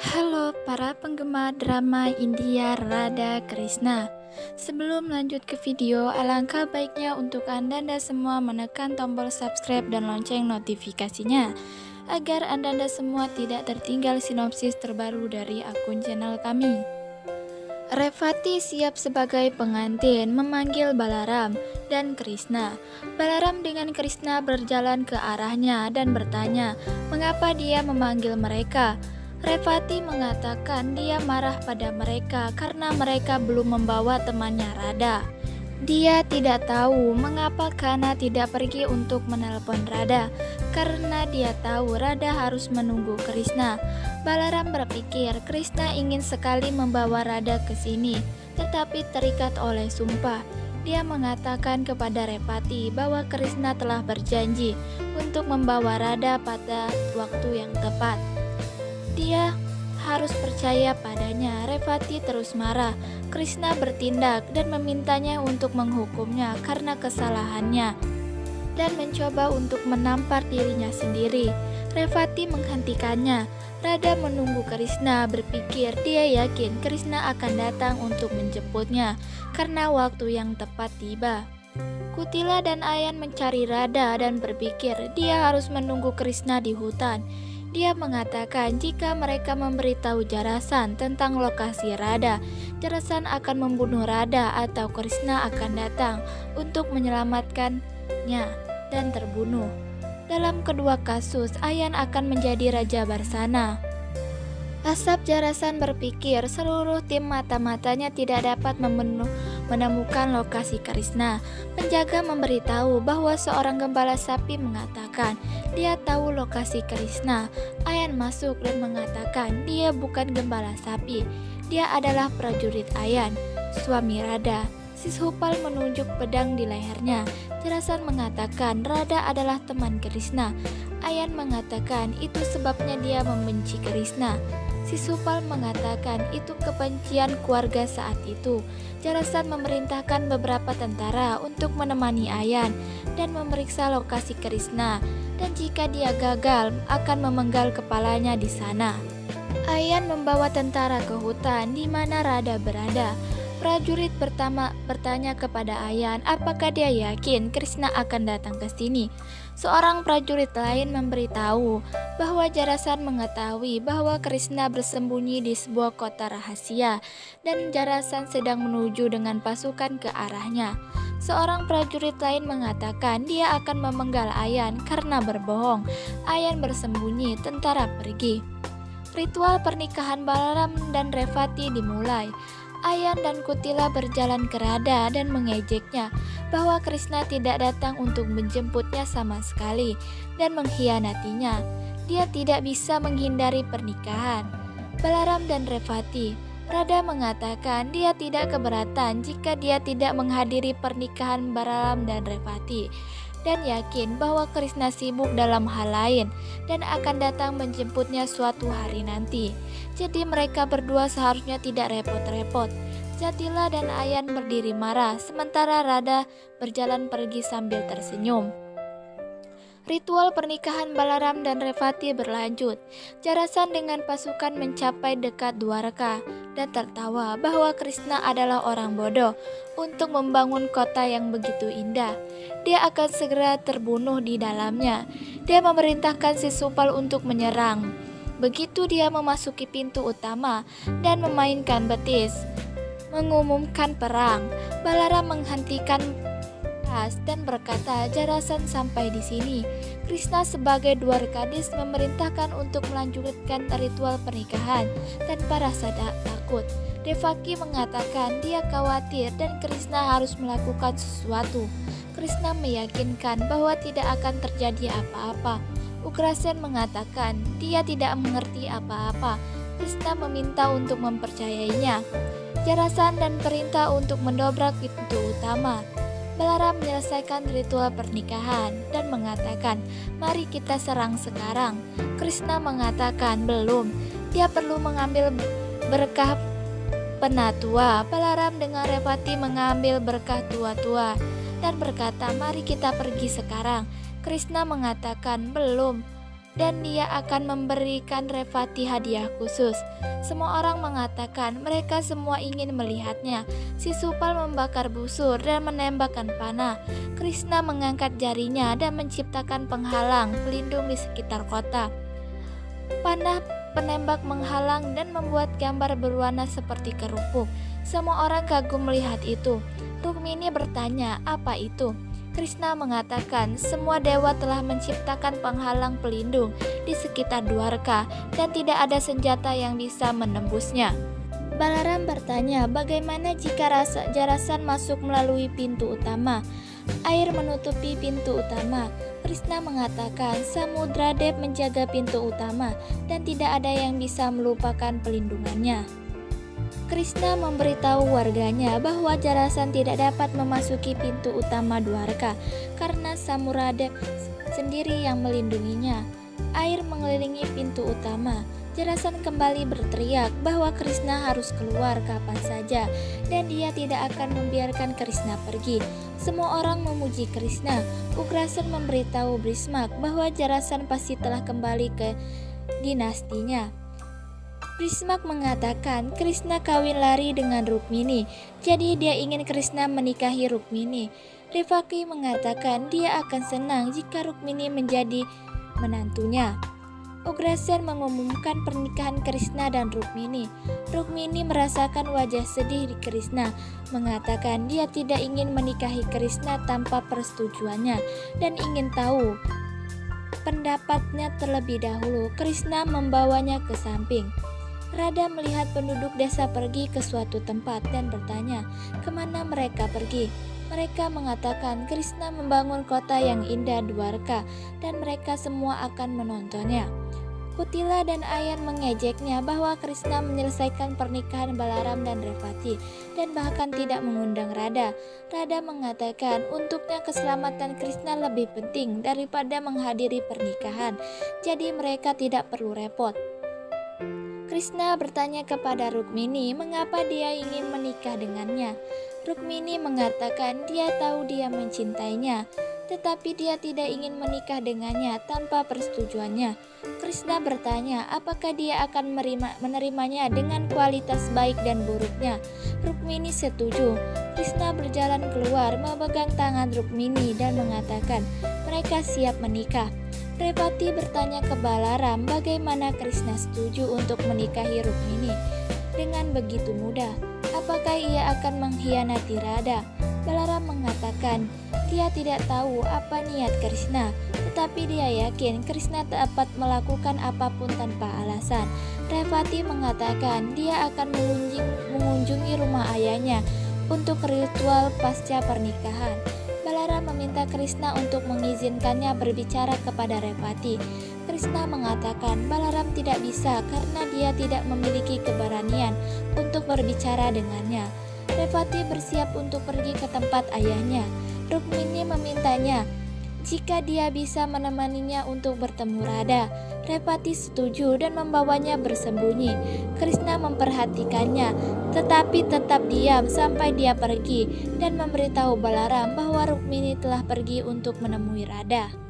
Halo para penggemar drama India Radha Krishna. Sebelum lanjut ke video, alangkah baiknya untuk Anda semua menekan tombol subscribe dan lonceng notifikasinya agar Anda semua tidak tertinggal sinopsis terbaru dari akun channel kami. Revati siap sebagai pengantin memanggil Balaram dan Krishna. Balaram dengan Krishna berjalan ke arahnya dan bertanya mengapa dia memanggil mereka. Revati mengatakan dia marah pada mereka karena mereka belum membawa temannya Radha. Dia tidak tahu mengapa Kana tidak pergi untuk menelpon Radha, karena dia tahu Radha harus menunggu Krishna. Balaram berpikir Krishna ingin sekali membawa Radha ke sini, tetapi terikat oleh sumpah. Dia mengatakan kepada Revati bahwa Krishna telah berjanji untuk membawa Radha pada waktu yang tepat. Dia harus percaya padanya. Revati terus marah. Krishna bertindak dan memintanya untuk menghukumnya karena kesalahannya dan mencoba untuk menampar dirinya sendiri. Revati menghentikannya. Radha menunggu Krishna, berpikir dia yakin Krishna akan datang untuk menjemputnya karena waktu yang tepat tiba. Kutila dan Ayan mencari Radha dan berpikir dia harus menunggu Krishna di hutan. Dia mengatakan jika mereka memberitahu Jarasan tentang lokasi Radha, Jarasan akan membunuh Radha atau Krishna akan datang untuk menyelamatkannya dan terbunuh. Dalam kedua kasus, Ayan akan menjadi Raja Barsana. Asap Jarasan berpikir seluruh tim mata-matanya tidak dapat menemukan lokasi Krishna. Penjaga memberitahu bahwa seorang gembala sapi mengatakan dia tahu lokasi Krishna. Ayan masuk dan mengatakan dia bukan gembala sapi, dia adalah prajurit Ayan, suami Radha. Sishupal menunjuk pedang di lehernya. Jarasan mengatakan Radha adalah teman Krishna. Ayan mengatakan itu sebabnya dia membenci Krishna. Sishupal mengatakan itu kebencian keluarga saat itu. Jarasan memerintahkan beberapa tentara untuk menemani Ayan dan memeriksa lokasi Krishna, dan jika dia gagal akan memenggal kepalanya di sana. Ayan membawa tentara ke hutan di mana Radha berada. Prajurit pertama bertanya kepada Ayan apakah dia yakin Krishna akan datang ke sini. Seorang prajurit lain memberitahu bahwa Jarasan mengetahui bahwa Krishna bersembunyi di sebuah kota rahasia dan Jarasan sedang menuju dengan pasukan ke arahnya. Seorang prajurit lain mengatakan dia akan memenggal Ayan karena berbohong. Ayan bersembunyi, tentara pergi. Ritual pernikahan Balaram dan Revati dimulai. Ayan dan Kutila berjalan ke Radha dan mengejeknya bahwa Krishna tidak datang untuk menjemputnya sama sekali dan mengkhianatinya. Dia tidak bisa menghindari pernikahan. Balaram dan Revati. Radha mengatakan dia tidak keberatan jika dia tidak menghadiri pernikahan Balaram dan Revati, dan yakin bahwa Krishna sibuk dalam hal lain dan akan datang menjemputnya suatu hari nanti. Jadi mereka berdua seharusnya tidak repot-repot. Jatila dan Ayan berdiri marah, sementara Radha berjalan pergi sambil tersenyum. Ritual pernikahan Balaram dan Revati berlanjut. Jarasan dengan pasukan mencapai dekat Dwarka dan tertawa bahwa Krishna adalah orang bodoh untuk membangun kota yang begitu indah. Dia akan segera terbunuh di dalamnya. Dia memerintahkan Sishupal untuk menyerang. Begitu dia memasuki pintu utama dan memainkan betis, mengumumkan perang, Balaram menghentikan dan berkata, Jarasan sampai di sini. Krishna sebagai Dwarkadis memerintahkan untuk melanjutkan ritual pernikahan tanpa rasa takut. Devaki mengatakan dia khawatir dan Krishna harus melakukan sesuatu. Krishna meyakinkan bahwa tidak akan terjadi apa-apa. Ugrasen mengatakan dia tidak mengerti apa-apa. Krishna meminta untuk mempercayainya. Jarasan dan perintah untuk mendobrak pintu utama. Balaram menyelesaikan ritual pernikahan dan mengatakan, mari kita serang sekarang. Krishna mengatakan belum, dia perlu mengambil berkah penatua. Balaram dengan Revati mengambil berkah tua-tua dan berkata, mari kita pergi sekarang. Krishna mengatakan belum, dan dia akan memberikan Revati hadiah khusus. Semua orang mengatakan mereka semua ingin melihatnya. Si Supal membakar busur dan menembakkan panah. Krishna mengangkat jarinya dan menciptakan penghalang pelindung di sekitar kota. Panah penembak menghalang dan membuat gambar berwarna seperti kerupuk. Semua orang kagum melihat itu. Rukmini bertanya, "Apa itu?" Krishna mengatakan semua dewa telah menciptakan penghalang pelindung di sekitar Dwarka dan tidak ada senjata yang bisa menembusnya. Balaram bertanya, bagaimana jika Jarasan masuk melalui pintu utama? Air menutupi pintu utama. Krishna mengatakan Samudra Dev menjaga pintu utama dan tidak ada yang bisa melupakan pelindungannya. Krishna memberitahu warganya bahwa Jarasan tidak dapat memasuki pintu utama Dwarka karena Samudra sendiri yang melindunginya. Air mengelilingi pintu utama. Jarasan kembali berteriak bahwa Krishna harus keluar kapan saja dan dia tidak akan membiarkan Krishna pergi. Semua orang memuji Krishna. Ugrasen memberitahu Brismak bahwa Jarasan pasti telah kembali ke dinastinya. Brismak mengatakan Krishna kawin lari dengan Rukmini, jadi dia ingin Krishna menikahi Rukmini. Revati mengatakan dia akan senang jika Rukmini menjadi menantunya. Ugrasen mengumumkan pernikahan Krishna dan Rukmini. Rukmini merasakan wajah sedih di Krishna, mengatakan dia tidak ingin menikahi Krishna tanpa persetujuannya dan ingin tahu pendapatnya terlebih dahulu. Krishna membawanya ke samping. Radha melihat penduduk desa pergi ke suatu tempat dan bertanya, kemana mereka pergi? Mereka mengatakan Krishna membangun kota yang indah Dwarka dan mereka semua akan menontonnya. Kutila dan Ayan mengejeknya bahwa Krishna menyelesaikan pernikahan Balaram dan Revati dan bahkan tidak mengundang Radha. Radha mengatakan untuknya keselamatan Krishna lebih penting daripada menghadiri pernikahan, jadi mereka tidak perlu repot. Krishna bertanya kepada Rukmini mengapa dia ingin menikah dengannya. Rukmini mengatakan dia tahu dia mencintainya, tetapi dia tidak ingin menikah dengannya tanpa persetujuannya. Krishna bertanya apakah dia akan menerimanya dengan kualitas baik dan buruknya. Rukmini setuju. Krishna berjalan keluar memegang tangan Rukmini dan mengatakan mereka siap menikah. Revati bertanya ke Balaram bagaimana Krishna setuju untuk menikahi Rukmini dengan begitu mudah. Apakah ia akan mengkhianati Radha? Balaram mengatakan dia tidak tahu apa niat Krishna, tetapi dia yakin Krishna dapat melakukan apapun tanpa alasan. Revati mengatakan dia akan mengunjungi rumah ayahnya untuk ritual pasca pernikahan. Balaram meminta Krishna untuk mengizinkannya berbicara kepada Revati. Krishna mengatakan Balaram tidak bisa karena dia tidak memiliki keberanian untuk berbicara dengannya. Revati bersiap untuk pergi ke tempat ayahnya. Rukmini memintanya jika dia bisa menemaninya untuk bertemu Radha. Revati setuju dan membawanya bersembunyi. Krishna memperhatikannya, tetapi tetap diam sampai dia pergi dan memberitahu Balaram bahwa Rukmini telah pergi untuk menemui Radha.